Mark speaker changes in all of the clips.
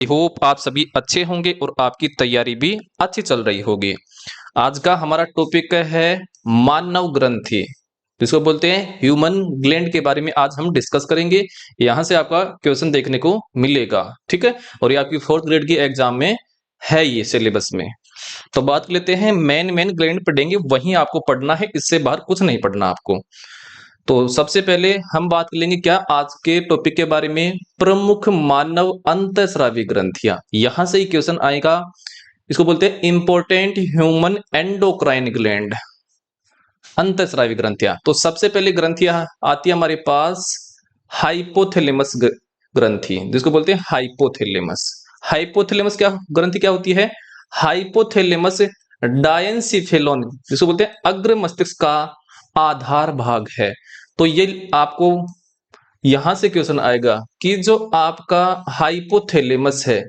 Speaker 1: Hope आप सभी अच्छे होंगे और आपकी तैयारी भी अच्छी चल रही होगी। आज का हमारा टॉपिक है मानव ग्रंथि, जिसको बोलते हैं ह्यूमन ग्लैंड के बारे में आज हम डिस्कस करेंगे। यहाँ से आपका क्वेश्चन देखने को मिलेगा, ठीक है। और ये आपकी फोर्थ ग्रेड की एग्जाम में है ये सिलेबस में। तो बात कर लेते हैं, मेन मेन ग्लैंड पढ़ेंगे, वहीं आपको पढ़ना है, इससे बाहर कुछ नहीं पढ़ना आपको। तो सबसे पहले हम बात कर लेंगे क्या आज के टॉपिक के बारे में, प्रमुख मानव अंतःस्रावी ग्रंथियां। यहां से ही क्वेश्चन आएगा। इसको बोलते हैं इंपॉर्टेंट ह्यूमन एंडोक्राइन ग्लैंड, अंतःस्रावी ग्रंथियां। तो सबसे पहले ग्रंथियां आती है हमारे पास हाइपोथैलेमस ग्रंथि, जिसको बोलते हैं हाइपोथैलेमस। हाइपोथैलेमस क्या ग्रंथि क्या होती है? हाइपोथैलेमस डायंसिफेलोन, जिसको बोलते हैं अग्र मस्तिष्क का आधार भाग है। तो ये आपको यहां से क्वेश्चन आएगा कि जो आपका हाइपोथैलेमस है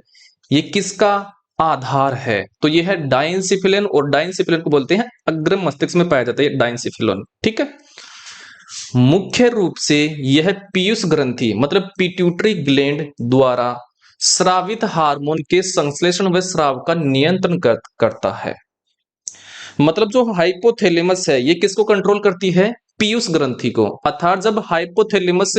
Speaker 1: ये किसका आधार है? तो ये है डायंसिफिलिन, और डायंसिफिलिन को बोलते हैं अग्र मस्तिष्क में पाया जाता है डायंसिफिलिन, ठीक है। मुख्य रूप से यह पीयूष ग्रंथि मतलब पिट्यूटरी ग्लैंड द्वारा स्रावित हार्मोन के संश्लेषण व स्राव का नियंत्रण करता है। मतलब जो हाइपोथैलेमस है ये किसको कंट्रोल करती है? पीयूष ग्रंथि को। अर्थात जब हाइपोथैलेमस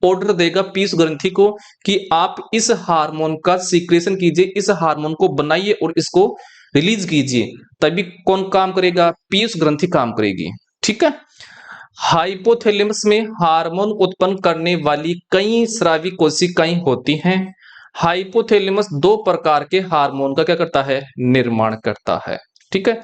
Speaker 1: ऑर्डर देगा पीयूष ग्रंथि को कि आप इस हार्मोन का सीक्रेशन कीजिए, इस हार्मोन को बनाइए और इसको रिलीज कीजिए, तभी कौन काम करेगा? पीयूष ग्रंथि काम करेगी, ठीक है। हाइपोथैलेमस में हार्मोन उत्पन्न करने वाली कई स्रावी कोशिकाएं होती हैं। हाइपोथैलेमस दो प्रकार के हार्मोन का क्या करता है? निर्माण करता है, ठीक है।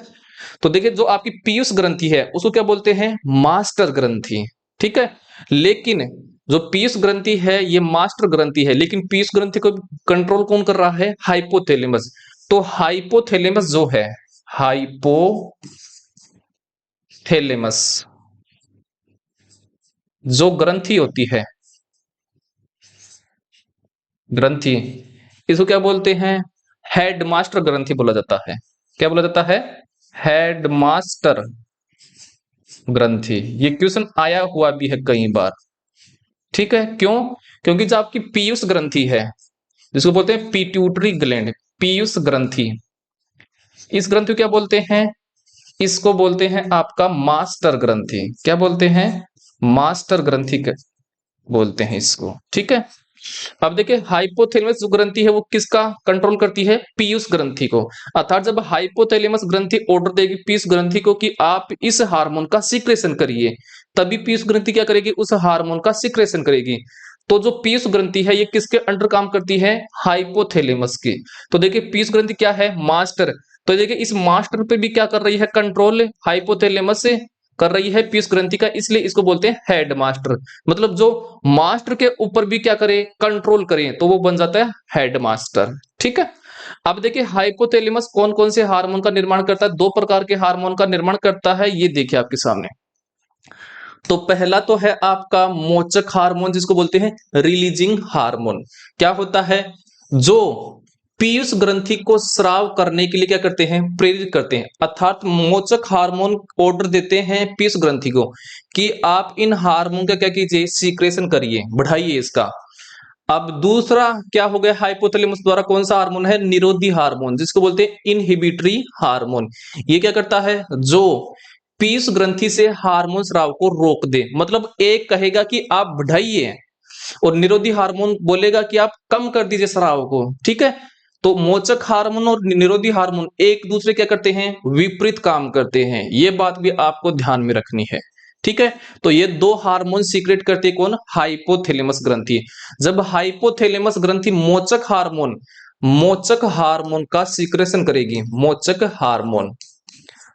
Speaker 1: तो देखिए जो आपकी पीयूष ग्रंथि है उसको क्या बोलते हैं? मास्टर ग्रंथि, ठीक है। लेकिन जो पीयूष ग्रंथि है ये मास्टर ग्रंथि है, लेकिन पीयूष ग्रंथि को कंट्रोल कौन कर रहा है? हाइपोथैलेमस। तो हाइपोथैलेमस जो है, हाइपोथैलेमस जो ग्रंथि होती है, ग्रंथि, इसको क्या बोलते हैं? हेडमास्टर ग्रंथि बोला जाता है। क्या बोला जाता है? हेडमास्टर ग्रंथि। ये क्वेश्चन आया हुआ भी है कई बार, ठीक है। क्यों? क्योंकि जो आपकी पीयूष ग्रंथि है जिसको बोलते हैं पिट्यूटरी ग्लैंड, पीयूष ग्रंथि, इस ग्रंथि को क्या बोलते हैं? इसको बोलते हैं आपका मास्टर ग्रंथि। क्या बोलते हैं? मास्टर ग्रंथि बोलते हैं इसको, ठीक है। अब देखिए हाइपोथैलेमस जो ग्रंथि है वो किसका कंट्रोल करती है? पीयूष ग्रंथि को। अर्थात जब हाइपोथैलेमस ग्रंथि ऑर्डर देगी पीयूष ग्रंथि को कि आप इस हार्मोन का सीक्रेशन करिए, तभी पीयूष ग्रंथि क्या करेगी? उस हार्मोन का सीक्रेशन करेगी। तो जो पीयूष ग्रंथि है ये किसके अंडर काम करती है? हाइपोथैलेमस की। तो देखिए पीयूष ग्रंथि क्या है? मास्टर। तो देखिए इस मास्टर पे भी क्या कर रही है? कंट्रोल हाइपोथैलेमस से कर रही है पीयूष ग्रंथि का, इसलिए इसको बोलते हैं हेड मास्टर। मतलब जो मास्टर के ऊपर भी क्या करे? कंट्रोल करे, तो वो बन जाता है हेड मास्टर, ठीक है। अब देखिए हाइपोथैलेमस कौन कौन से हार्मोन का निर्माण करता है? दो प्रकार के हार्मोन का निर्माण करता है, ये देखिए आपके सामने। तो पहला तो है आपका मोचक हार्मोन, जिसको बोलते हैं रिलीजिंग हार्मोन। क्या होता है? जो पीयूष ग्रंथि को स्राव करने के लिए क्या करते हैं? प्रेरित करते हैं। अर्थात मोचक हार्मोन ऑर्डर देते हैं पीयूष ग्रंथि को कि आप इन हार्मोन का क्या कीजिए? सीक्रेशन करिए, बढ़ाइए इसका। अब दूसरा क्या हो गया? हाइपोथैलेमस द्वारा कौन सा हार्मोन है? निरोधी हार्मोन, जिसको बोलते हैं इनहिबिटरी हार्मोन। ये क्या करता है? जो पीयूष ग्रंथि से हार्मोन स्राव को रोक दे। मतलब एक कहेगा कि आप बढ़ाइए और निरोधी हार्मोन बोलेगा कि आप कम कर दीजिए स्राव को, ठीक है। तो मोचक हार्मोन और निरोधी हार्मोन एक दूसरे क्या करते हैं? विपरीत काम करते हैं। ये बात भी आपको ध्यान में रखनी है, ठीक है। तो ये दो हार्मोन सीक्रेट करते कौन? हाइपोथैलेमस ग्रंथि। जब हाइपोथैलेमस ग्रंथि मोचक हार्मोन का सीक्रेशन करेगी, मोचक हार्मोन,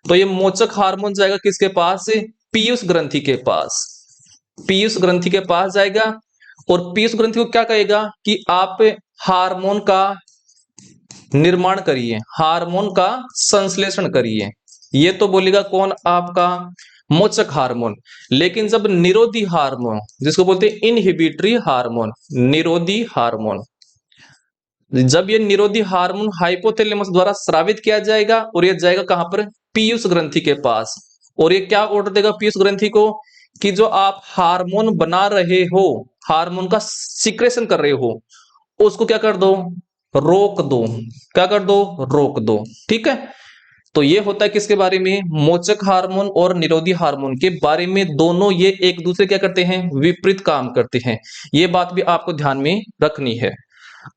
Speaker 1: तो ये मोचक हार्मोन जाएगा किसके पास? पीयूष ग्रंथि के पास। पीयूष ग्रंथि के पास जाएगा और पीयूष ग्रंथि को क्या कहेगा कि आप हार्मोन का निर्माण करिए, हार्मोन का संश्लेषण करिए। ये तो बोलेगा कौन? आपका मोचक हार्मोन। लेकिन जब निरोधी हार्मोन, जिसको बोलते हैं इनहिबिटरी हार्मोन, निरोधी हार्मोन, जब ये निरोधी हार्मोन हाइपोथैलेमस द्वारा स्रावित किया जाएगा और ये जाएगा कहां पर? पीयूष ग्रंथि के पास। और ये क्या ऑर्डर देगा पीयूष ग्रंथि को कि जो आप हार्मोन बना रहे हो, हार्मोन का सीक्रेशन कर रहे हो, उसको क्या कर दो? रोक दो, क्या कर दो, रोक दो। ठीक है, तो ये होता है किसके बारे में, मोचक हार्मोन और निरोधी हार्मोन के बारे में। दोनों ये एक दूसरे क्या करते हैं, विपरीत काम करते हैं। ये बात भी आपको ध्यान में रखनी है।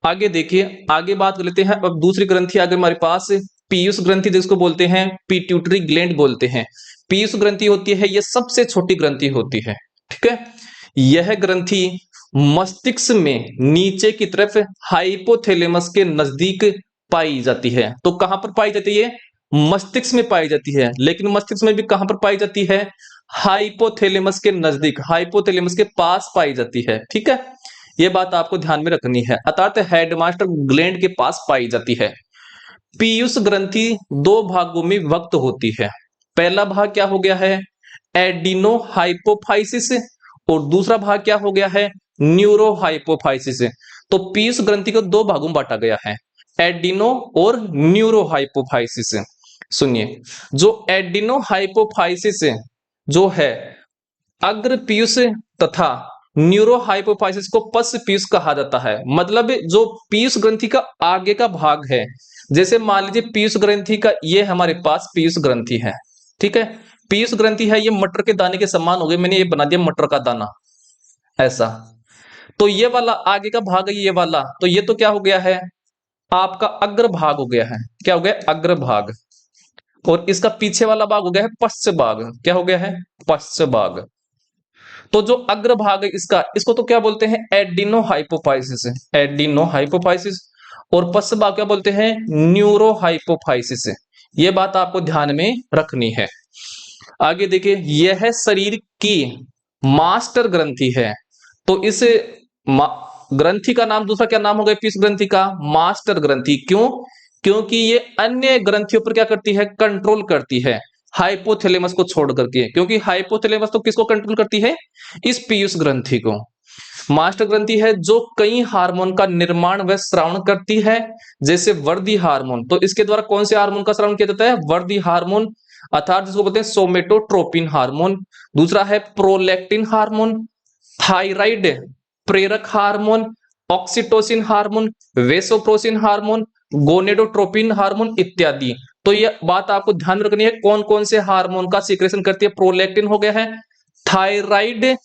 Speaker 1: आगे देखिए, आगे बात कर लेते हैं। अब दूसरी ग्रंथि आगे हमारे पास पीयूष ग्रंथि, जिसको बोलते हैं पिट्यूटरी ग्लैंड बोलते हैं। पीयूष ग्रंथि होती है, ये सबसे छोटी ग्रंथि होती है। ठीक है, यह ग्रंथि मस्तिष्क में नीचे की तरफ हाइपोथैलेमस के नजदीक पाई जाती है। तो कहां पर पाई जाती है, मस्तिष्क में पाई जाती है। लेकिन मस्तिष्क में भी कहां पर पाई जाती है, हाइपोथैलेमस के नजदीक, हाइपोथैलेमस के पास पाई जाती है। ठीक है, ये बात आपको ध्यान में रखनी है, अर्थात हेडमास्टर ग्लैंड के पास पाई जाती है। पीयूष ग्रंथि दो भागों में विभक्त होती है। पहला भाग क्या हो गया है, एडिनो हाइपोफाइसिस, और दूसरा भाग क्या हो गया है, न्यूरो हाइपोफाइसिस। तो पीयूष ग्रंथि को दो भागों में बांटा गया है, एडिनो और न्यूरो हाइपोफाइसिस। सुनिए, जो एडिनो हाइपोफाइसिस जो है अग्र पीयूष तथा न्यूरो हाइपोफाइसिस को पश्च पीयूष कहा जाता है। मतलब जो पीयूष ग्रंथि का आगे का भाग है, जैसे मान लीजिए पीयूष ग्रंथि का ये हमारे पास पीयूष ग्रंथि है। ठीक है, पीयूष ग्रंथि है, ये मटर के दाने के समान हो गए, मैंने ये बना दिया मटर का दाना ऐसा। तो ये वाला आगे का भाग है, ये वाला, तो ये तो क्या हो गया है, आपका अग्र भाग हो गया है। क्या हो गया, अग्र भाग। और इसका पीछे वाला भाग हो गया है पश्च भाग। क्या हो गया है, पश्च भाग। तो जो अग्र भाग है इसका, इसको तो क्या बोलते हैं, एडिनो हाइपोफाइसिस, एडिनो हाइपोफाइसिस। और पश्च भाग क्या बोलते हैं, न्यूरो हाइपोफाइसिस। ये बात आपको ध्यान में रखनी है। आगे देखिए, यह शरीर की मास्टर ग्रंथि है। तो इस ग्रंथि का नाम, दूसरा क्या नाम हो गया पीयूष ग्रंथि का, मास्टर ग्रंथि। क्यों, क्योंकि ये अन्य ग्रंथियों पर क्या करती है, कंट्रोल करती है, हाइपोथैलेमस को छोड़ करके। क्योंकि हाइपोथैलेमस तो किसको कंट्रोल करती है, इस पीयूष ग्रंथि को। मास्टर ग्रंथि है जो कई हार्मोन का निर्माण व श्रावण करती है, जैसे वर्दी हार्मोन। तो इसके द्वारा कौन से हार्मोन का श्रावण किया जाता है, वर्दी हार्मोन, अर्थात जिसको बोलते हैं सोमेटोट्रोपिन हार्मोन। दूसरा है प्रोलैक्टिन हार्मोन, थायराइड प्रेरक hormone, oxytocin hormone, vasopressin hormone, gonadotropin hormone इत्यादि। तो ये बात आपको ध्यान में रखनी है, कौन कौन से हार्मोन का सीक्रेशन करती है। प्रोलैक्टिन हो गया है, थायराइड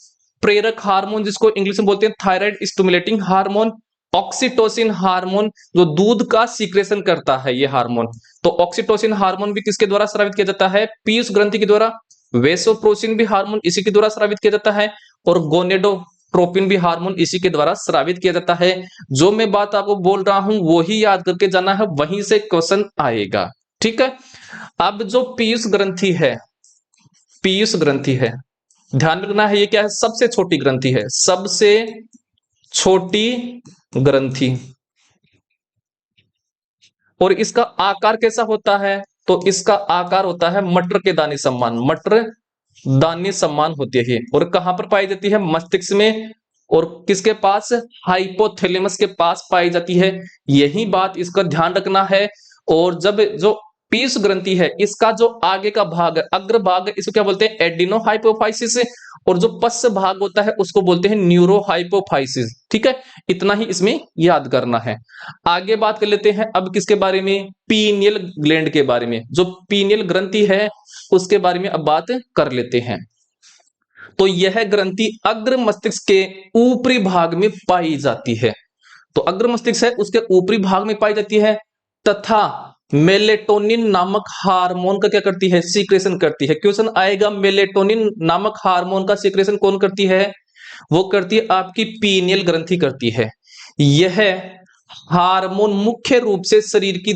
Speaker 1: प्रेरक हार्मोन जिसको इंग्लिश में बोलते हैं thyroid stimulating hormone, oxytocin hormone जो दूध का सीक्रेशन करता है ये हार्मोन। तो ऑक्सीटोसिन हार्मोन भी किसके द्वारा स्रावित किया जाता है, पीयूष ग्रंथि के द्वारा। वेसोप्रोसिन भी हार्मोन इसी के द्वारा स्रावित किया जाता है, और गोनेडोट्रोपिन भी हार्मोन इसी के द्वारा स्रावित किया जाता है। जो मैं बात आपको बोल रहा हूं वो ही याद करके जाना है, वहीं से क्वेश्चन आएगा। ठीक है, अब जो पीयूष ग्रंथि है, पीयूष ग्रंथि है, ध्यान रखना है ये क्या है, सबसे छोटी ग्रंथि है, सबसे छोटी ग्रंथि। और इसका आकार कैसा होता है, तो इसका आकार होता है मटर के दाने समान, मटर दाने समान होती है। और कहां पर पाई जाती है, मस्तिष्क में, और किसके पास, हाइपोथैलेमस के पास पाई जाती है। यही बात इसका ध्यान रखना है। और जब जो पीयूष ग्रंथि है, इसका जो आगे का भाग है, अग्र भाग है, इसको क्या बोलते हैं, एडिनो हाइपोफाइसिस। और जो पश्च भाग होता है उसको बोलते हैं न्यूरो हाइपोफाइसिस। ठीक है, इतना ही इसमें याद करना है। आगे बात कर लेते हैं अब किसके बारे में, पीनियल ग्लैंड के बारे में। जो पीनियल ग्रंथि है उसके बारे में अब बात कर लेते हैं। तो यह ग्रंथि अग्र मस्तिष्क के ऊपरी भाग में पाई जाती है। तो अग्र मस्तिष्क है उसके ऊपरी भाग में पाई जाती है, तथा मेलेटोनिन नामक हार्मोन का क्या करती है, सीक्रेशन करती है। क्वेश्चन आएगा, मेलेटोनिन नामक हार्मोन का सीक्रेशन कौन करती है, वो करती है आपकी पीनियल ग्रंथि करती है। यह हार्मोन मुख्य रूप से शरीर की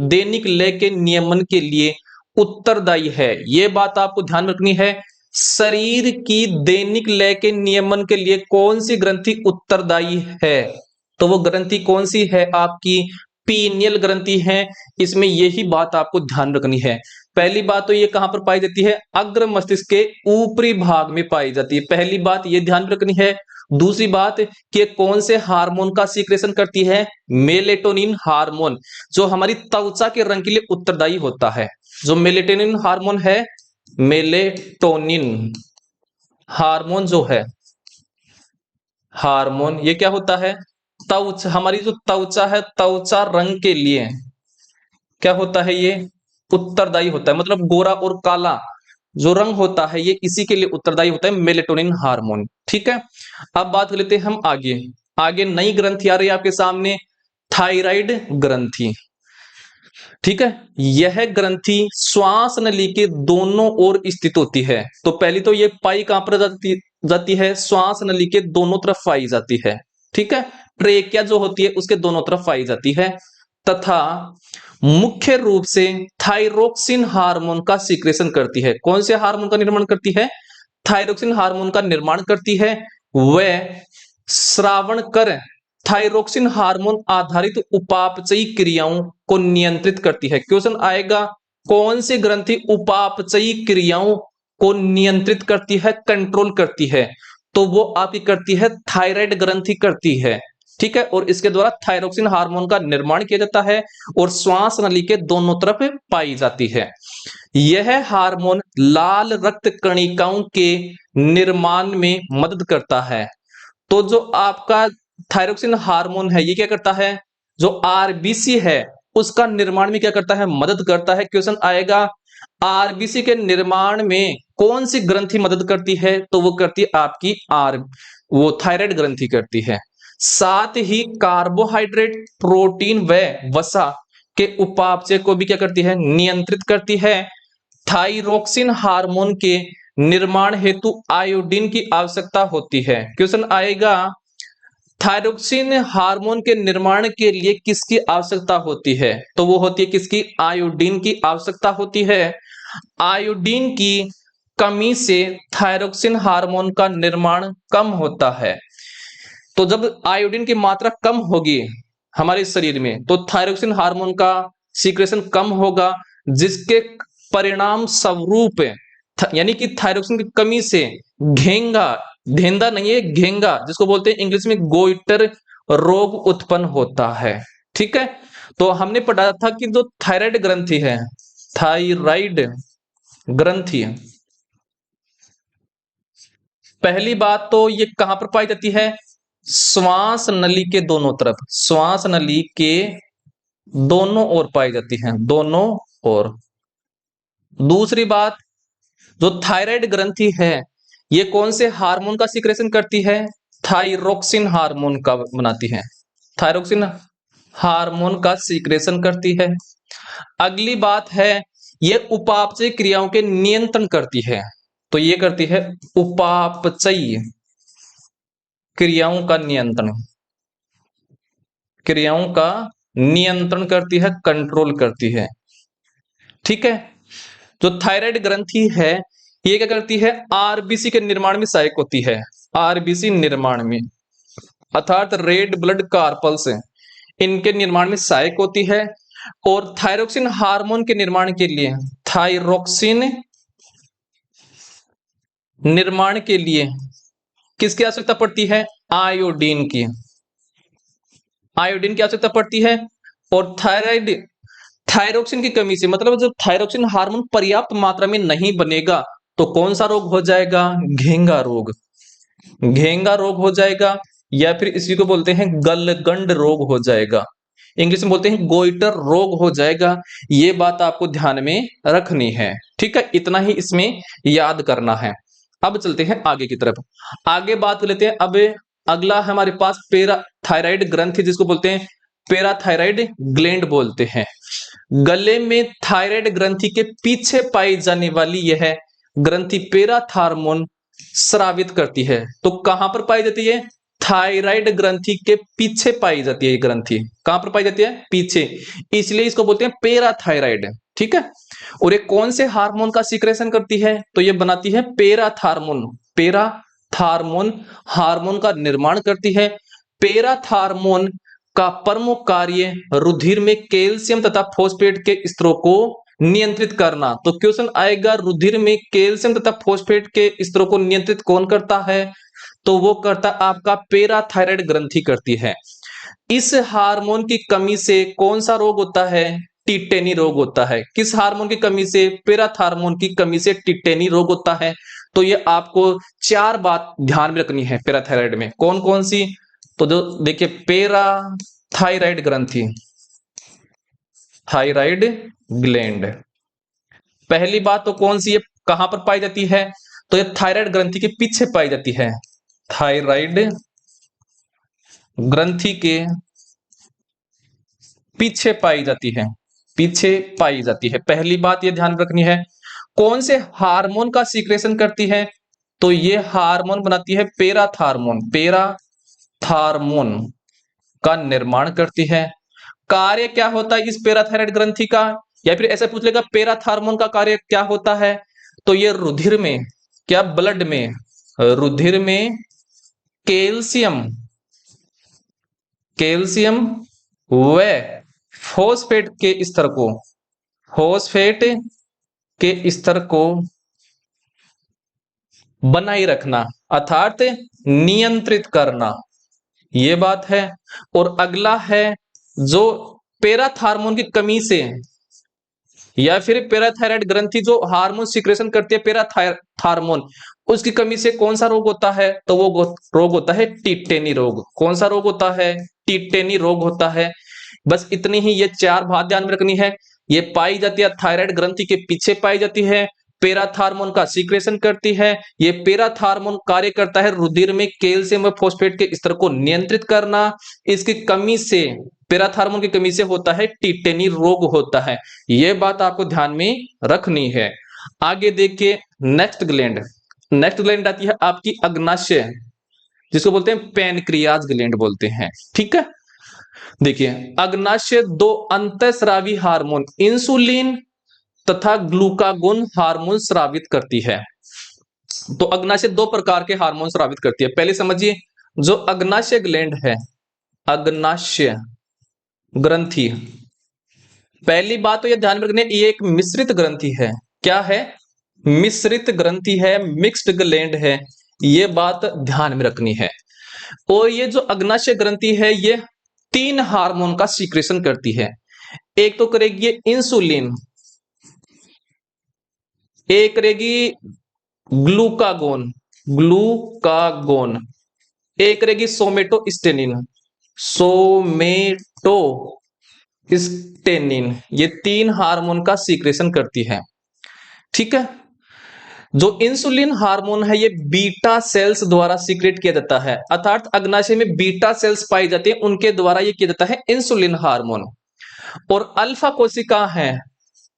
Speaker 1: दैनिक लय के नियमन के लिए उत्तरदायी है। यह बात आपको ध्यान रखनी है, शरीर की दैनिक लय के नियमन के लिए कौन सी ग्रंथि उत्तरदायी है, तो वो ग्रंथि कौन सी है, आपकी पीनियल ग्रंथि है। इसमें यही बात आपको ध्यान रखनी है। पहली बात तो ये कहां पर पाई जाती है, अग्र मस्तिष्क के ऊपरी भाग में पाई जाती है, पहली बात ये ध्यान रखनी है। दूसरी बात कि कौन से हार्मोन का सीक्रेशन करती है, मेलेटोनिन हार्मोन, जो हमारी त्वचा के रंग के लिए उत्तरदायी होता है। जो मेलेटोनिन हार्मोन है, मेलेटोनिन हार्मोन जो है, हार्मोन ये क्या होता है, त्वचा, हमारी जो त्वचा है, त्वचा रंग के लिए क्या होता है, ये उत्तरदायी होता है। मतलब गोरा और काला जो रंग होता है, ये इसी के लिए उत्तरदायी होता है, मेलेटोनिन हार्मोन। ठीक है, अब बात कर लेते हैं हम आगे। आगे नई ग्रंथि आ रही है आपके सामने, थायराइड ग्रंथि। ठीक है, यह ग्रंथि श्वास नली के दोनों ओर स्थित होती है। तो पहली तो ये पाई कहां पर जाती है, श्वास नली के दोनों तरफ पाई जाती है। ठीक है, ट्रेकिया जो होती है उसके दोनों तरफ पाई जाती है, तथा मुख्य रूप से थायरोक्सिन हार्मोन का सीक्रेशन करती है। कौन से हार्मोन का निर्माण करती है, थायरोक्सिन हार्मोन का निर्माण करती है। वह श्रावण कर थायरोक्सिन हार्मोन आधारित उपापचयी क्रियाओं को नियंत्रित करती है। क्वेश्चन आएगा, कौन सी ग्रंथि उपापचयी क्रियाओं को नियंत्रित करती है, कंट्रोल करती है, तो वो आपकी करती है थायराइड ग्रंथि करती है। ठीक है, और इसके द्वारा थायरोक्सिन हार्मोन का निर्माण किया जाता है और श्वास नली के दोनों तरफ पाई जाती है। यह हार्मोन लाल रक्त कणिकाओं के निर्माण में मदद करता है। तो जो आपका थायरोक्सिन हार्मोन है, ये क्या करता है, जो आरबीसी है उसका निर्माण में क्या करता है, मदद करता है। क्वेश्चन आएगा, आरबीसी के निर्माण में कौन सी ग्रंथि मदद करती है, तो वो करती है आपकी वो थायराइड ग्रंथि करती है। साथ ही कार्बोहाइड्रेट, प्रोटीन व वसा के उपापचय को भी क्या करती है, नियंत्रित करती है। थाइरोक्सिन हार्मोन के निर्माण हेतु आयोडीन की आवश्यकता होती है। क्वेश्चन आएगा, थायरोक्सिन हार्मोन के निर्माण के लिए किसकी आवश्यकता होती है, तो वो होती है किसकी, आयोडीन की आवश्यकता होती है। आयोडीन की कमी से थायरोक्सिन हार्मोन का निर्माण कम होता है। तो जब आयोडीन की मात्रा कम होगी हमारे शरीर में, तो थायरोक्सिन हार्मोन का सीक्रेशन कम होगा, जिसके परिणाम स्वरूप यानी कि थायरोक्सिन की कमी से घेंगा, धेंदा नहीं है, घेंगा जिसको बोलते हैं इंग्लिश में गोइटर रोग उत्पन्न होता है। ठीक है, तो हमने पढ़ा था कि जो थायराइड ग्रंथि है, थायराइड ग्रंथि, पहली बात तो ये कहां पर पाई जाती है, श्वास नली के दोनों तरफ, श्वास नली के दोनों ओर पाई जाती है, दोनों ओर। दूसरी बात, जो थायराइड ग्रंथि है ये कौन से हार्मोन का सीक्रेशन करती है, थायरोक्सिन हार्मोन का बनाती है, थायरोक्सिन हार्मोन का सीक्रेशन करती है। अगली बात है, ये उपापचय क्रियाओं के नियंत्रण करती है। तो ये करती है उपापचयी क्रियाओं का नियंत्रण, क्रियाओं का नियंत्रण करती है, कंट्रोल करती है। ठीक है, जो थायराइड ग्रंथि है ये क्या करती है, आरबीसी के निर्माण में सहायक होती है, आरबीसी निर्माण में, अर्थात रेड ब्लड कार्पल्स इनके निर्माण में सहायक होती है। और थायरोक्सिन हार्मोन के निर्माण के लिए, थायरोक्सिन निर्माण के लिए किसकी आवश्यकता पड़ती है, आयोडीन की, आयोडीन की आवश्यकता पड़ती है। और थायराइड, थायरोक्सिन की कमी से, मतलब जब थायरोक्सिन हार्मोन पर्याप्त मात्रा में नहीं बनेगा तो कौन सा रोग हो जाएगा, घेंगा रोग, घेंगा रोग हो जाएगा, या फिर इसी को बोलते हैं गलगंड रोग हो जाएगा, इंग्लिश में बोलते हैं गोइटर रोग हो जाएगा। ये बात आपको ध्यान में रखनी है। ठीक है, इतना ही इसमें याद करना है। अब चलते हैं आगे की तरफ, आगे बात कर लेते हैं। अब अगला हमारे पास पेरा थायराइड ग्रंथि, जिसको बोलते हैं पैराथायराइड ग्लैंड बोलते हैं। गले में थायराइड ग्रंथि के पीछे पाई जाने वाली यह ग्रंथि पैराथार्मोन स्रावित करती है। तो कहां पर पाई जाती है, थायराइड ग्रंथि के पीछे पाई जाती है। ये ग्रंथि कहां पर पाई जाती है, पीछे, इसलिए इसको बोलते हैं पैराथायराइड। ठीक है, और ये कौन से हार्मोन का सीक्रेशन करती है, तो ये बनाती है पैराथार्मोन, पैराथार्मोन हार्मोन का निर्माण करती है। पैराथार्मोन का प्रमुख कार्य रुधिर में कैल्शियम तथा फॉस्फेट के स्तरों को नियंत्रित करना। तो क्वेश्चन आएगा, रुधिर में कैल्शियम तथा फॉस्फेट के स्तरों को नियंत्रित कौन करता है, तो वो करता आपका पैराथायराइड ग्रंथि करती है। इस हार्मोन की कमी से कौन सा रोग होता है, टिटेनी रोग होता है। किस हार्मोन की कमी से, पैराथार्मोन की कमी से टिटेनी रोग होता है। तो ये आपको चार बात ध्यान में रखनी है पैराथायराइड में, कौन कौन सी, तो जो देखिए पैराथायराइड ग्रंथि, थायराइड ग्लैंड, पहली बात तो कौन सी है, कहां पर पाई जाती है, तो ये थायराइड ग्रंथि के पीछे पाई जाती है, थायराइड ग्रंथि के पीछे पाई जाती है, पीछे पाई जाती है। पहली बात ये ध्यान रखनी है, कौन से हार्मोन का सीक्रेशन करती है, तो ये हार्मोन बनाती है पैराथार्मोन, पैराथार्मोन का निर्माण करती है। कार्य क्या होता है इस पैराथायराइड ग्रंथि का, या फिर ऐसे पूछ लेगा पैराथार्मोन का कार्य क्या होता है, तो ये रुधिर में, क्या ब्लड में, रुधिर में कैल्शियम, कैल्शियम व फॉस्फेट के स्तर को, फॉस्फेट के स्तर को बनाए रखना, अर्थात नियंत्रित करना, ये बात है। और अगला है, जो पैराथार्मोन की कमी से, या फिर पैराथायराइड ग्रंथि जो हार्मोन सिक्रेशन करती है पैराथार्मोन, उसकी कमी से कौन सा रोग होता है, तो वो रोग होता है टीटेनी रोग। कौन सा रोग होता है, टीटेनी रोग होता है। बस इतनी ही ये चार बात ध्यान में रखनी है। ये पाई जाती है थायराइड ग्रंथि के पीछे पाई जाती है, पैराथार्मोन का सीक्रेशन करती है, ये पैराथार्मोन कार्य करता है रुधिर में कैल्शियम व फॉस्फेट के स्तर को नियंत्रित करना, इसकी कमी से, पैराथार्मोन की कमी से होता है टीटेनी रोग होता है। ये बात आपको ध्यान में रखनी है। आगे देखिए नेक्स्ट ग्लैंड, नेक्स्ट ग्लैंड आती है आपकी अग्नाशय, जिसको बोलते हैं पैनक्रियाज ग्लैंड बोलते हैं, ठीक है। देखिए अग्नाशय दो अंतःस्रावी हार्मोन इंसुलिन तथा ग्लूकागोन हार्मोन स्रावित करती है। तो अग्नाशय दो प्रकार के हार्मोन स्रावित करती है। पहले समझिए, जो अग्नाशय ग्लैंड है, अग्नाशय ग्रंथि, पहली बात तो यह ध्यान में रखनी है, ये एक मिश्रित ग्रंथि है। क्या है, मिश्रित ग्रंथि है, मिक्स्ड ग्लैंड है, ये बात ध्यान में रखनी है। और ये जो अग्नाशय ग्रंथि है, ये तीन हार्मोन का सीक्रेशन करती है। एक तो करेगी ये इंसुलिन, एक करेगी ग्लूकागोन, ग्लूकागोन, एक करेगी सोमेटोस्टेनिन, सोमेटोस्टेनिन, ये तीन हार्मोन का सीक्रेशन करती है, ठीक है। जो इंसुलिन हार्मोन है, ये बीटा सेल्स द्वारा सीक्रेट किया जाता है, अर्थात अग्नाशय में बीटा सेल्स पाई जाती है, उनके द्वारा ये किया जाता है इंसुलिन हार्मोन। और अल्फा कोशिका है,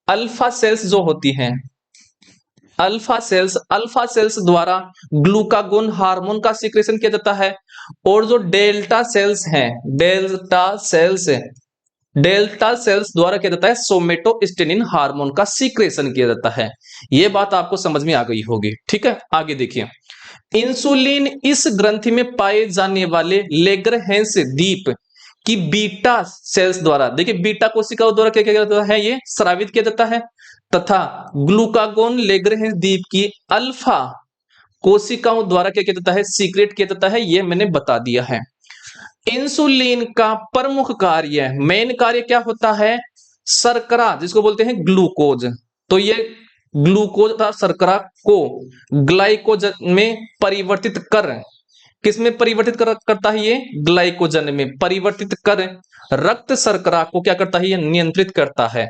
Speaker 1: अल्फा सेल्स जो होती हैं, अल्फा सेल्स द्वारा ग्लूकागोन हार्मोन का सीक्रेशन किया जाता है। और जो डेल्टा सेल्स हैं, डेल्टा सेल्स द्वारा किया जाता है सोमेटोस्टेनिन हार्मोन का सीक्रेशन किया जाता है। यह बात आपको समझ में आ गई होगी, ठीक है। आगे देखिए, इंसुलिन इस ग्रंथि में पाए जाने वाले लेगरहेंस दीप की बीटा सेल्स द्वारा, देखिए बीटा कोशिकाओं द्वारा क्या किया जाता है, ये स्रावित किया जाता है, तथा ग्लूकागोन लेगरहेंस दीप की अल्फा कोशिकाओं द्वारा क्या किया जाता है, सीक्रेट किया जाता है। ये मैंने बता दिया है। इंसुलिन का प्रमुख कार्य, मेन कार्य क्या होता है, शर्करा जिसको बोलते हैं ग्लूकोज, तो ये ग्लूकोज तथा शर्करा को ग्लाइकोजन में परिवर्तित कर, किसमें परिवर्तित करता है, ये ग्लाइकोजन में परिवर्तित कर रक्त शर्करा को क्या करता है, ये नियंत्रित करता है।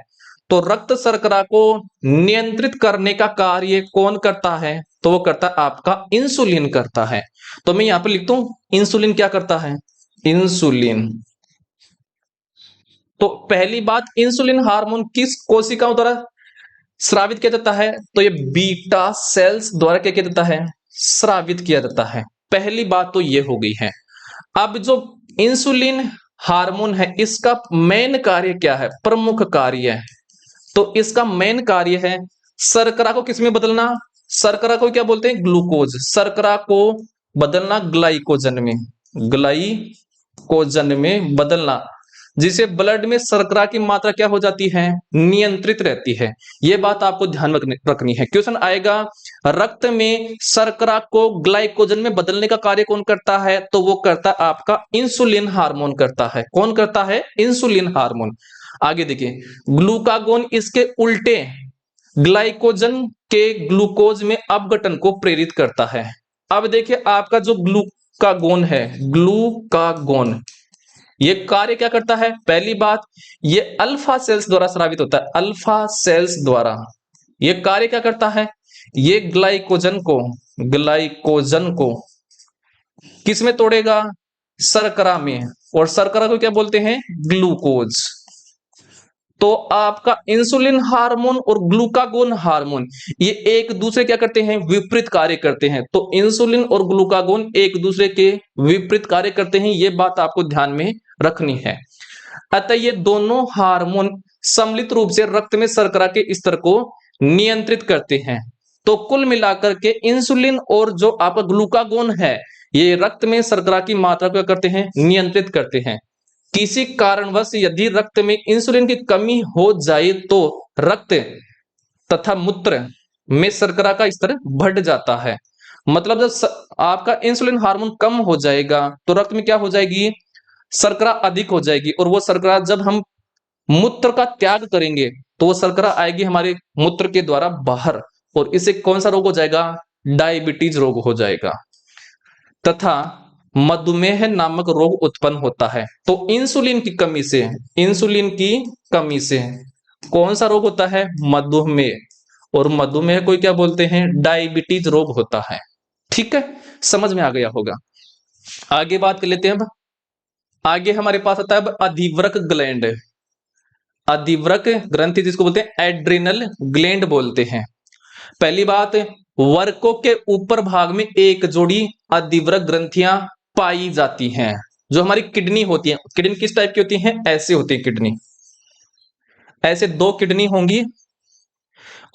Speaker 1: तो रक्त शर्करा को नियंत्रित करने का कार्य कौन करता है, तो वो करता है आपका इंसुलिन करता है। तो मैं यहां पर लिखता हूं, इंसुलिन क्या करता है, इंसुलिन। तो पहली बात, इंसुलिन हार्मोन किस कोशिकाओं द्वारा स्रावित किया जाता है, तो ये बीटा सेल्स द्वारा क्या किया जाता है, स्रावित किया जाता है। पहली बात तो ये हो गई है। अब जो इंसुलिन हार्मोन है, इसका मेन कार्य क्या है, प्रमुख कार्य है, तो इसका मेन कार्य है शर्करा को किसमें बदलना, शर्करा को क्या बोलते हैं, ग्लूकोज, शर्करा को बदलना ग्लाइकोजन में, ग्लाइकोजन में बदलना, जिसे ब्लड में शर्करा की मात्रा क्या हो जाती है, नियंत्रित रहती है। यह बात आपको ध्यान में रखनी है। क्वेश्चन आएगा, रक्त में शर्करा को ग्लाइकोजन में बदलने का कार्य कौन करता है, तो वो करता है आपका इंसुलिन हार्मोन करता है। कौन करता है, इंसुलिन हार्मोन। आगे देखिए, ग्लूकागोन इसके उल्टे ग्लाइकोजन के ग्लूकोज में अपघटन को प्रेरित करता है। अब देखिए, आपका जो ग्लूकागोन है, ग्लूकागोन, ये कार्य क्या करता है? पहली बात, ये अल्फा सेल्स द्वारा स्रावित होता है, अल्फा सेल्स द्वारा। ये कार्य क्या करता है? ये ग्लाइकोजन को किस में तोड़ेगा? शर्करा में। और शर्करा को क्या बोलते हैं? ग्लूकोज। तो आपका इंसुलिन हार्मोन और ग्लूकागोन हार्मोन, ये एक दूसरे क्या करते हैं? विपरीत कार्य करते हैं। तो इंसुलिन और ग्लूकागोन एक दूसरे के विपरीत कार्य करते हैं, ये बात आपको ध्यान में रखनी है। अतः ये दोनों हार्मोन सम्मिलित रूप से रक्त में शर्करा के स्तर को नियंत्रित करते हैं। तो कुल मिलाकर के इंसुलिन और जो आपका ग्लूकागोन है, ये रक्त में शर्करा की मात्रा को क्या करते हैं? नियंत्रित करते हैं। किसी कारणवश यदि रक्त में इंसुलिन की कमी हो जाए तो रक्त तथा मूत्र में शर्करा का स्तर बढ़ जाता है। मतलब जब आपका इंसुलिन हार्मोन कम हो जाएगा तो रक्त में क्या हो जाएगी? शर्करा अधिक हो जाएगी। और वो शर्करा जब हम मूत्र का त्याग करेंगे तो वो शर्करा आएगी हमारे मूत्र के द्वारा बाहर, और इससे कौन सा रोग हो जाएगा? डायबिटीज रोग हो जाएगा तथा मधुमेह नामक रोग उत्पन्न होता है। तो इंसुलिन की कमी से कौन सा रोग होता है? मधुमेह। और मधुमेह को क्या बोलते हैं? डायबिटीज रोग होता है। ठीक है, समझ में आ गया होगा। आगे बात कर लेते हैं। अब आगे हमारे पास आता है अब अधिवृक्क ग्लैंड। अधिवृक्क ग्रंथि जिसको बोलते हैं एड्रिनल ग्लैंड बोलते हैं। पहली बात, वृक्कों के ऊपर भाग में एक जोड़ी अधिवृक्क ग्रंथियां पाई जाती हैं। जो हमारी किडनी होती है, किडनी किस टाइप की होती है? ऐसे होती है किडनी, ऐसे दो किडनी होंगी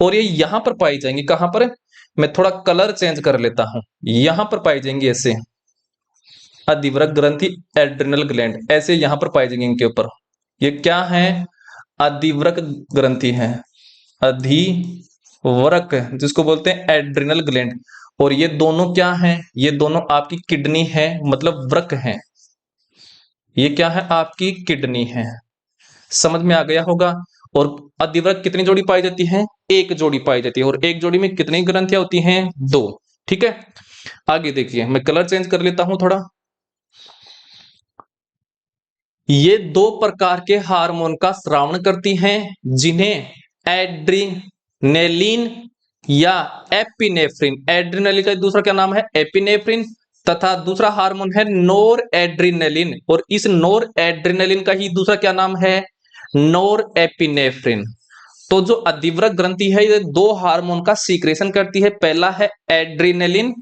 Speaker 1: और ये यहां पर पाई जाएंगी। कहां पर? मैं थोड़ा कलर चेंज कर लेता हूं। यहां पर पाई जाएंगी ऐसे अधिवृक्क ग्रंथि, एड्रिनल ग्लैंड, ऐसे यहां पर पाई जाएंगी इनके ऊपर। ये क्या है? अधिवृक्क ग्रंथि है, अधिवृक्क जिसको बोलते हैं एड्रिनल ग्लैंड। और ये दोनों क्या हैं? ये दोनों आपकी किडनी है, मतलब वृक्क है। ये क्या है? आपकी किडनी है। समझ में आ गया होगा। और अधिवृक्क कितनी जोड़ी पाई जाती है? एक जोड़ी पाई जाती है। और एक जोड़ी में कितनी ग्रंथियां होती हैं? दो। ठीक है, आगे देखिए, मैं कलर चेंज कर लेता हूं थोड़ा। ये दो प्रकार के हार्मोन का स्रावण करती हैं, जिन्हें एड्रीनेलिन या एपिनेफ्रिन, एड्रीनेलिन का दूसरा क्या नाम है? एपिनेफ्रिन, तथा दूसरा हार्मोन है नोर एड्रीनेलिन, और इस नोर एड्रीनेलिन का ही दूसरा क्या नाम है? नोर एपिनेफ्रिन। तो जो अधिवृक्क ग्रंथि है, ये दो हार्मोन का सीक्रेशन करती है। पहला है एड्रीनेलिन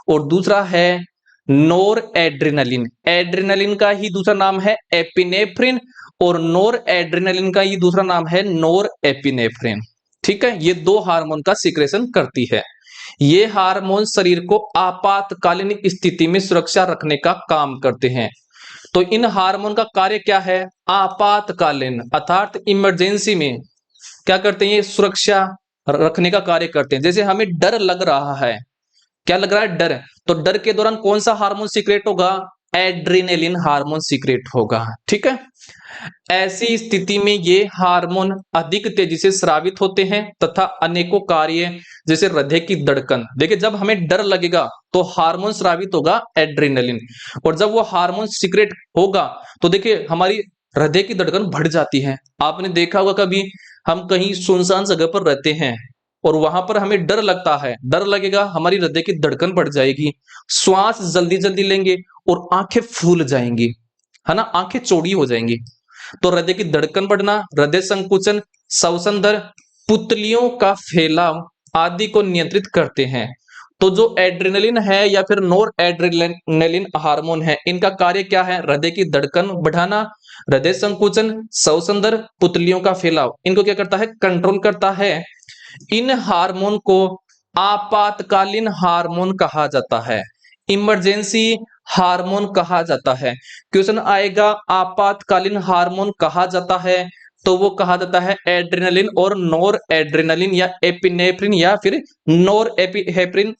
Speaker 1: और दूसरा है नोर एड्रेनलिन। एड्रेनलिन का ही दूसरा नाम है एपिनेफ्रिन, और नोर एड्रेनलिन का ही दूसरा नाम है नोर एपिनेफ्रिन। ठीक है, ये दो हार्मोन का सीक्रेशन करती है। ये हार्मोन शरीर को आपातकालीन स्थिति में सुरक्षा रखने का काम करते हैं। तो इन हार्मोन का कार्य क्या है? आपातकालीन अर्थात इमरजेंसी में क्या करते हैं? ये सुरक्षा रखने का कार्य करते हैं। जैसे हमें डर लग रहा है, क्या लग रहा है? डर। तो डर के दौरान कौन सा हार्मोन सीक्रेट होगा? एड्रेनलिन हार्मोन सीक्रेट होगा। ठीक है, ऐसी स्थिति में ये हार्मोन अधिक तेजी से स्रावित होते हैं तथा अनेकों कार्य जैसे हृदय की धड़कन, देखिए जब हमें डर लगेगा तो हार्मोन स्रावित होगा एड्रेनलिन, और जब वो हार्मोन सीक्रेट होगा तो देखिए हमारी हृदय की धड़कन बढ़ जाती है। आपने देखा होगा कभी हम कहीं सुनसान जगह पर रहते हैं और वहां पर हमें डर लगता है, डर लगेगा, हमारी हृदय की धड़कन बढ़ जाएगी, श्वास जल्दी जल्दी लेंगे और आंखें फूल जाएंगी, है ना, आंखें चौड़ी हो जाएंगी। तो हृदय की धड़कन बढ़ना, हृदय संकुचन, श्वसन दर, पुतलियों का फैलाव आदि को नियंत्रित करते हैं। तो जो एड्रेनलिन है या फिर नोर एड्रेनलिन हार्मोन है, इनका कार्य क्या है? हृदय की धड़कन बढ़ाना, हृदय संकुचन, श्वसन दर, पुतलियों का फैलाव, इनको क्या करता है? कंट्रोल करता है। इन हार्मोन को आपातकालीन हार्मोन कहा जाता है, इमरजेंसी हार्मोन कहा जाता है। क्वेश्चन आएगा आपातकालीन हार्मोन कहा जाता है, तो वो कहा जाता है एड्रेनलिन और नोर एड्रेनलिन या एपिनेफ्रिन या फिर नोर एपिनेफ्रिन।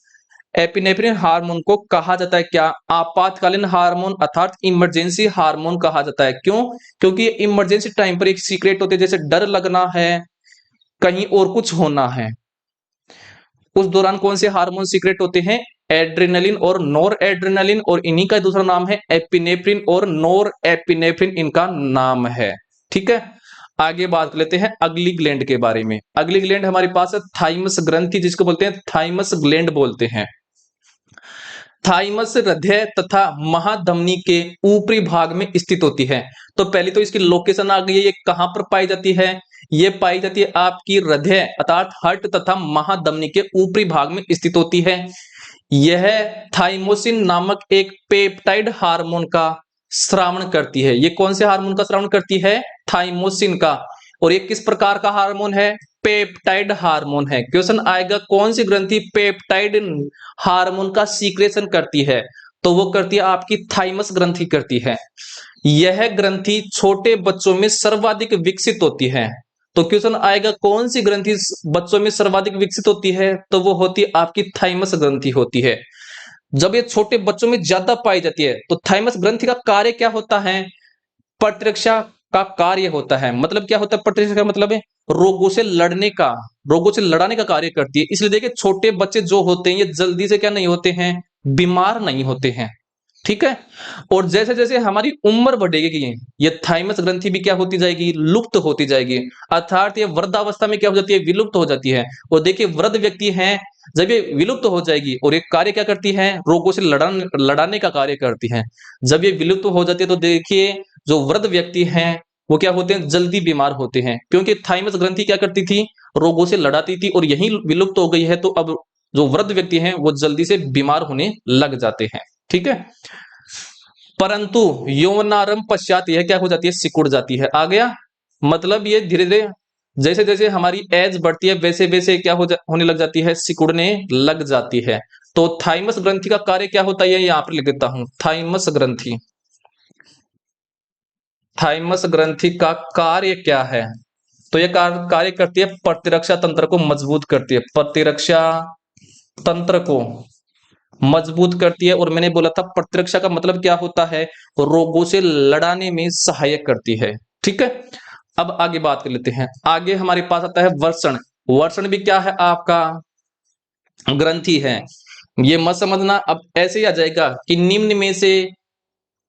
Speaker 1: एपिनेफ्रिन हार्मोन को कहा जाता है क्या? आपातकालीन हार्मोन अर्थात इमरजेंसी हार्मोन कहा जाता है। क्यों? क्योंकि इमरजेंसी टाइम पर एक सीक्रेट होते हैं, जैसे डर लगना है, कहीं और कुछ होना है, उस दौरान कौन से हार्मोन सीक्रेट होते हैं? एड्रेनलिन और नोर एड्रेनलिन, और इन्हीं का दूसरा नाम है एपिनेफ्रिन और नोर एपिनेफ्रिन, इनका नाम है। ठीक है, आगे बात कर लेते हैं अगली ग्लैंड के बारे में। अगली ग्लैंड हमारे पास है थाइमस ग्रंथि, जिसको बोलते हैं थाइमस ग्लैंड बोलते हैं। थाइमस हृदय तथा महाधमनी के ऊपरी भाग में स्थित होती है। तो पहले तो इसकी लोकेशन आ गई है, ये कहां पर पाई जाती है? ये पाई जाती है आपकी हृदय अर्थात हार्ट तथा महाधमनी के ऊपरी भाग में स्थित होती है। यह थाइमोसिन नामक एक पेप्टाइड हार्मोन का स्रावण करती है। ये कौन से हार्मोन का स्रावण करती है? थाइमोसिन का। और ये किस प्रकार का हार्मोन है? पेप्टाइड हार्मोन है। क्वेश्चन आएगा कौन सी ग्रंथि पेप्टाइड हार्मोन का सीक्रेशन करती है? तो वो करती है आपकी थाइमस ग्रंथि करती है। यह ग्रंथि छोटे बच्चों में सर्वाधिक विकसित होती है। तो क्वेश्चन आएगा कौन सी ग्रंथि बच्चों में सर्वाधिक विकसित होती है? तो वो होती है आपकी थाइमस ग्रंथि होती है। जब ये छोटे बच्चों में ज्यादा पाई जाती है तो थाइमस ग्रंथि का कार्य क्या होता है? प्रतिरक्षा का कार्य होता है। मतलब क्या होता है प्रतिरक्षा का? मतलब है रोगों से लड़ने का, रोगों से लड़ाने का कार्य करती है। इसलिए देखिए छोटे बच्चे जो होते हैं ये जल्दी से क्या नहीं होते हैं? बीमार नहीं होते हैं। ठीक है, और जैसे जैसे हमारी उम्र बढ़ेगी ये थाइमस ग्रंथि भी क्या होती जाएगी? लुप्त होती जाएगी। अर्थात ये वृद्धावस्था में क्या हो जाती है? विलुप्त हो जाती है। और देखिए वृद्ध व्यक्ति हैं, जब ये विलुप्त हो जाएगी और एक कार्य क्या करती है? रोगों से लड़ाने का कार्य करती है। जब ये विलुप्त हो जाती है तो देखिए जो वृद्ध व्यक्ति हैं वो क्या होते हैं? जल्दी बीमार होते हैं, क्योंकि थाइमस ग्रंथि क्या करती थी? रोगों से लड़ाती थी, और यही विलुप्त हो गई है तो अब जो वृद्ध व्यक्ति हैं वो जल्दी से बीमार होने लग जाते हैं। ठीक है, परंतु यौवनारंभ पश्चात यह क्या हो जाती है? सिकुड़ जाती है। आ गया? मतलब ये धीरे धीरे जैसे जैसे हमारी एज बढ़ती है वैसे वैसे क्या होने लग जाती है? सिकुड़ने लग जाती है। तो थाइमस ग्रंथि का कार्य क्या होता है? यहां पर लिख देता हूं, थाइमस ग्रंथि। थाइमस ग्रंथि का कार्य क्या है? तो यह कार्य करती है प्रतिरक्षा तंत्र को मजबूत करती है। प्रतिरक्षा तंत्र को मजबूत करती है। और मैंने बोला था प्रतिरक्षा का मतलब क्या होता है? रोगों से लड़ाने में सहायक करती है। ठीक है, अब आगे बात कर लेते हैं। आगे हमारे पास आता है वर्षण। वर्षण भी क्या है? आपका ग्रंथि है। ये मत समझना अब ऐसे ही आ जाएगा कि निम्न में से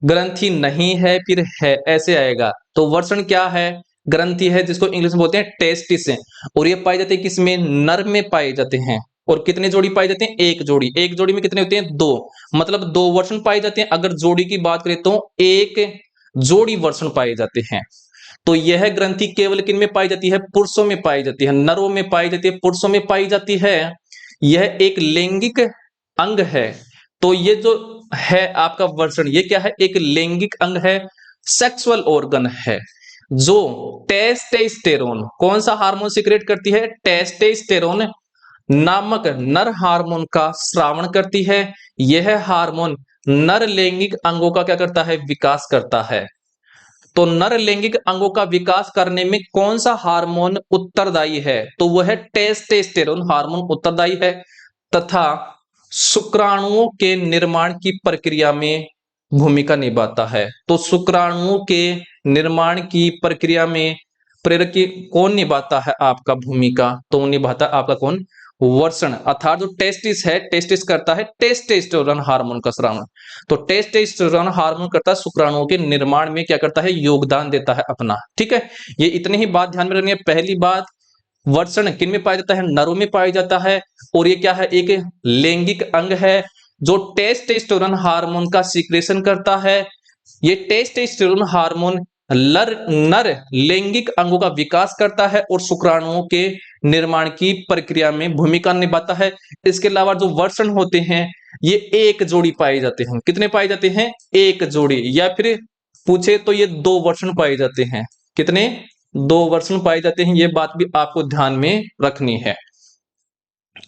Speaker 1: ग्रंथि नहीं है फिर है, ऐसे आएगा। तो वर्षण क्या है? ग्रंथि है जिसको इंग्लिश में बोलते हैं टेस्टिस है। और ये पाए जाते हैं किसमें? नर में पाए जाते हैं। और कितने जोड़ी पाए जाते हैं? एक जोड़ी। एक जोड़ी में कितने होते हैं? दो। मतलब दो वर्षण पाए जाते हैं। अगर जोड़ी की बात करें तो एक जोड़ी वर्षण पाए जाते हैं। तो यह ग्रंथि केवल किन में पाई जाती है? पुरुषों में पाई जाती है, नरों में पाई जाती है, पुरुषों में पाई जाती है। यह एक लैंगिक अंग है। तो ये जो है आपका वर्षण, ये क्या है? एक लैंगिक अंग है, सेक्सुअल ऑर्गन है, जो टेस्टेस्टेरोन, कौन सा हार्मोन सिक्रेट करती है? टेस्टेस्टेरोन नामक नर हार्मोन का स्रावण करती है। यह हार्मोन नर लैंगिक अंगों का क्या करता है? विकास करता है। तो नर लैंगिक अंगों का विकास करने में कौन सा हार्मोन उत्तरदायी है? तो वह है टेस्टोस्टेरोन हार्मोन उत्तरदायी है। तथा शुक्राणुओं के निर्माण की प्रक्रिया में भूमिका निभाता है। तो शुक्राणुओं के निर्माण की प्रक्रिया में प्रेरक कौन निभाता है आपका भूमिका? तो निभाता है आपका कौन? वर्षण। अर्थात जो टेस्टिस है, टेस्टिस करता है टेस्टोस्टेरोन हार्मोन का स्रावण। तो टेस्टोस्टेरोन हार्मोन करता है शुक्राणुओं के निर्माण में क्या करता है? योगदान देता है अपना। ठीक है, ये इतनी ही बात ध्यान में रखनी है। पहली बात, वर्षण किन में पाया जाता है? नरों में पाया जाता है। और ये क्या है? एक लैंगिक अंग है जो टेस्टोस्टेरोन हार्मोन का सीक्रेशन करता है। ये टेस्टोस्टेरोन हार्मोन नर लैंगिक अंगों का विकास करता है और शुक्राणुओं के निर्माण की प्रक्रिया में भूमिका निभाता है। इसके अलावा जो वर्षण होते हैं ये एक जोड़ी पाए जाते हैं। कितने पाए जाते हैं? एक जोड़ी। या फिर पूछे तो ये दो वर्षण पाए जाते हैं। कितने? दो वर्षण पाए जाते हैं। ये बात भी आपको ध्यान में रखनी है।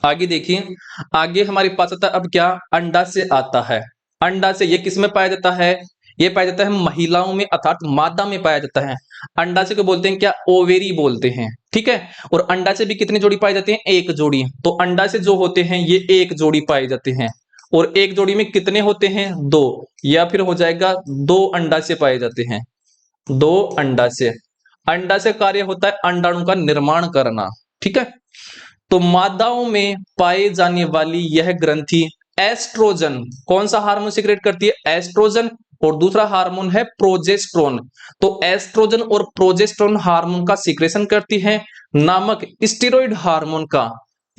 Speaker 1: आगे देखिए, आगे हमारे पास आता है अब क्या? अंडा से आता है। अंडा से ये किस में पाया जाता है? ये पाया जाता है महिलाओं में अर्थात मादा में पाया जाता है। अंडा से को बोलते हैं क्या? ओवेरी बोलते हैं। ठीक है, और अंडा से भी कितनी जोड़ी पाई जाती है? एक जोड़ी। तो अंडा से जो होते हैं ये एक जोड़ी पाए जाते हैं। और एक जोड़ी में कितने होते हैं? दो। या फिर हो जाएगा दो अंडा से पाए जाते हैं। दो अंडा से। अंडा से कार्य होता है अंडाणु का निर्माण करना। ठीक है, तो मादाओं में पाए जाने वाली यह ग्रंथि एस्ट्रोजन। कौन सा हार्मोन सीक्रेट करती है? एस्ट्रोजन। और दूसरा हार्मोन है प्रोजेस्टेरोन। तो एस्ट्रोजन और प्रोजेस्टेरोन हार्मोन का सीक्रेशन करती है नामक स्टेरॉइड हार्मोन का।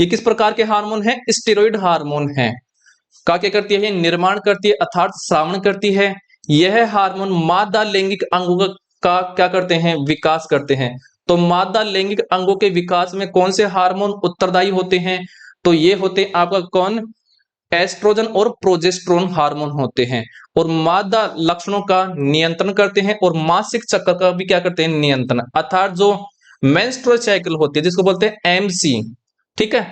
Speaker 1: ये किस प्रकार के हार्मोन है? स्टेरॉइड हार्मोन है। का क्या करती है? निर्माण करती है अर्थात श्रावण करती है। यह हार्मोन मादा लैंगिक अंगों का क्या करते हैं? विकास करते हैं। तो मादा लैंगिक अंगों के विकास में कौन से हार्मोन उत्तरदायी होते हैं? तो ये होते हैं आपका कौन? एस्ट्रोजन और प्रोजेस्टेरोन हार्मोन होते हैं। और मादा लक्षणों का नियंत्रण करते हैं और मासिक चक्र का भी क्या करते हैं? नियंत्रण, अर्थात जो मेंस्ट्रुअल साइकिल होती है जिसको बोलते हैं एमसी। ठीक है,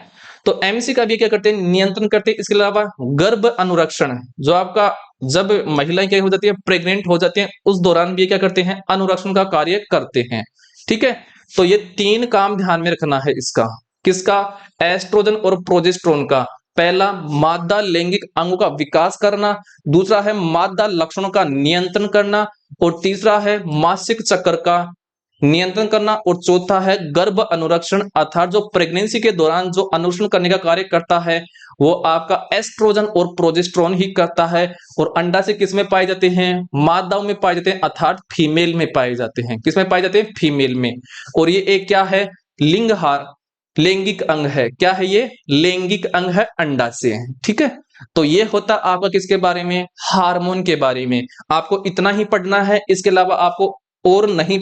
Speaker 1: तो एमसी का भी क्या करते हैं? नियंत्रण करते हैं। इसके अलावा गर्भ अनुरक्षण, जो आपका जब महिलाएं क्या हो जाती है? प्रेग्नेंट हो जाती हैं, उस दौरान भी क्या करते हैं? अनुरक्षण का कार्य करते हैं। ठीक है, तो ये तीन काम ध्यान में रखना है इसका। किसका? एस्ट्रोजन और प्रोजेस्टेरोन का। पहला, मादा लैंगिक अंगों का विकास करना। दूसरा है मादा लक्षणों का नियंत्रण करना। और तीसरा है मासिक चक्र का नियंत्रण करना। और चौथा है गर्भ अनुरक्षण, अर्थात जो प्रेगनेंसी के दौरान जो अनुरक्षण करने का कार्य करता है वो आपका एस्ट्रोजन और प्रोजेस्टेरोन ही करता है। और अंडा से किस में पाए जाते हैं? मादाओं में पाए जाते हैं, अर्थात फीमेल में पाए जाते हैं। किस में पाए जाते हैं? फीमेल में। और ये एक क्या है? लिंगहार लैंगिक अंग है। क्या है ये? लैंगिक अंग है अंडा से। ठीक है, तो ये होता आपका किसके बारे में? हार्मोन के बारे में। आपको इतना ही पढ़ना है, इसके अलावा आपको और नहीं